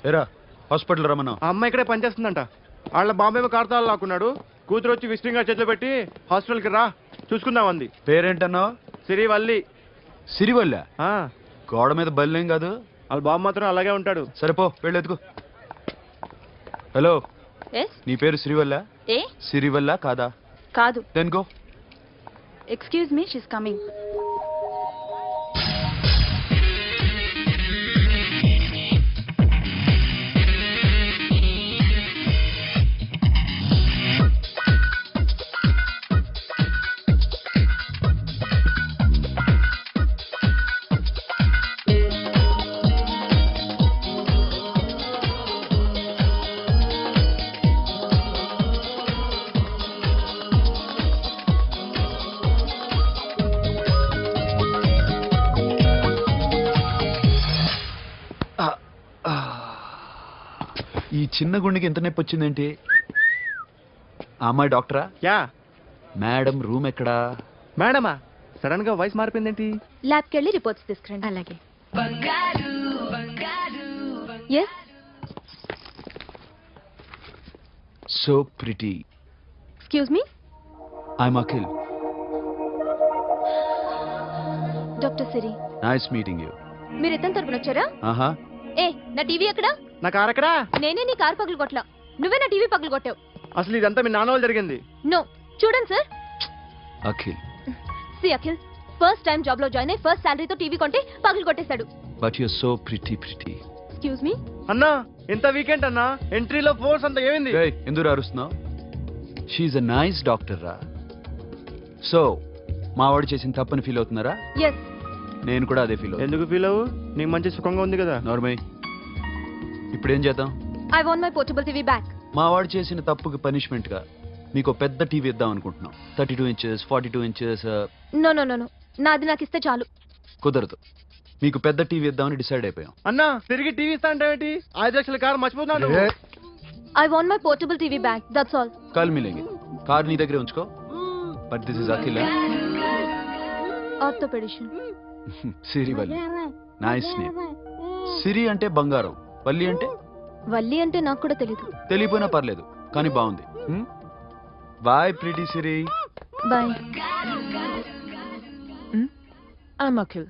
ఏరా హాస్పిటల్ రమ్మన్నా. ఆ అమ్మాయి ఇక్కడే పనిచేస్తుందంట. వాళ్ళ బాంబేమో కార్తాలు లాక్కున్నాడు. కూతురు వచ్చి విజిటింగ్ కార్డ్ చేతిలో పెట్టి హాస్పిటల్కి రా చూసుకుందాం అంది. పేరేంటన్నావు? సిరివల్లి. సిరివల్ల? ఆ, గోడ మీద బల్లేం కాదు. వాళ్ళ బాబు మాత్రం అలాగే ఉంటాడు. సరిపో వెళ్ళి ఎత్తుకో. Hello, Yes? నీ పేరు సిరివల్ల? ఏ సిరివల్ల కాదా? కాదు. Then go. Excuse me, she's coming. ఈ చిన్న గుండెకి ఎంత నొప్పి వచ్చిందేంటి? ఆ అమ్మాయి డాక్టరా? యా. మేడం రూమ్ ఎక్కడా? మేడమా? సడన్ గా వాయిస్ మారిపోయిందేంటి? ల్యాబ్కి వెళ్ళి రిపోర్ట్స్ తీసుకురండి. అలాగే. Yes. So pretty. Excuse me, I'm Akhil. Doctor Siri. Nice meeting you. మీరు ఇతని తరపున వచ్చారా? ఆహా. ఏ, నా టీవీ ఎక్కడా? నా కారు ఎక్కడా? నేనే నీ కారు పగలు కొట్టలా, నువ్వే నా టీవీ పగలు కొట్టావు. అసలు ఇదంతా మీ నాన్న వాళ్ళు జరిగింది. నో, చూడండి sir. Akhil. See Akhil, first time job లో జాయిన్ అయ్యి ఫస్ట్ శాలరీతో టీవీ కొంటే పగలు కొట్టేశాడు. But you so pretty. Excuse me. అన్నా ఎంత వీకెండ్ అన్నా, ఎంట్రీలో ఫోర్స్ అంత ఏమైంది? ఎందుకు అరుస్తున్నావు? షీఈ్ అ నైస్ డాక్టర్ రా. సో మా వాడు చేసిన తప్పని ఫీల్ అవుతున్నారా? ఎస్. నేను కూడా అదే ఫీల్ అవుతున్నా. ఎందుకు ఫీల్ అవ్వు? నీకు మంచి సుఖంగా ఉంది కదా. నార్మల్. ఇప్పుడు ఏం చేద్దాం? I want my portable TV back. మా వాడు చేసిన తప్పుకి పనిష్మెంట్ గా మీకు పెద్ద టీవీ ఇద్దాం అనుకుంటున్నాం. 32 inches, 42 inches. No no no no, నాది నాకు ఇస్తే చాలు. కుదరదు. మీకు పెద్ద టీవీ ఇద్దామని డిసైడ్ అయిపోయాం. అన్నా తిరిగి టీవీ ఇస్తా అంటే 5 లక్షల కారు మర్చిపోతున్నాడు. I want my portable TV back, that's all. కాల్ మిలేంగి. కార్ నీ దగ్గరే ఉంచుకో. But this is Akhil. Orthopedician. Siri Valli. Nice name. Siri అంటే బంగారం, వల్లి అంటే? వల్లి అంటే నాకు కూడా తెలీదు. తెలియపోయినా పర్లేదు, కానీ బాగుంది. Bye pretty Siri. Bye. I'm Akhil.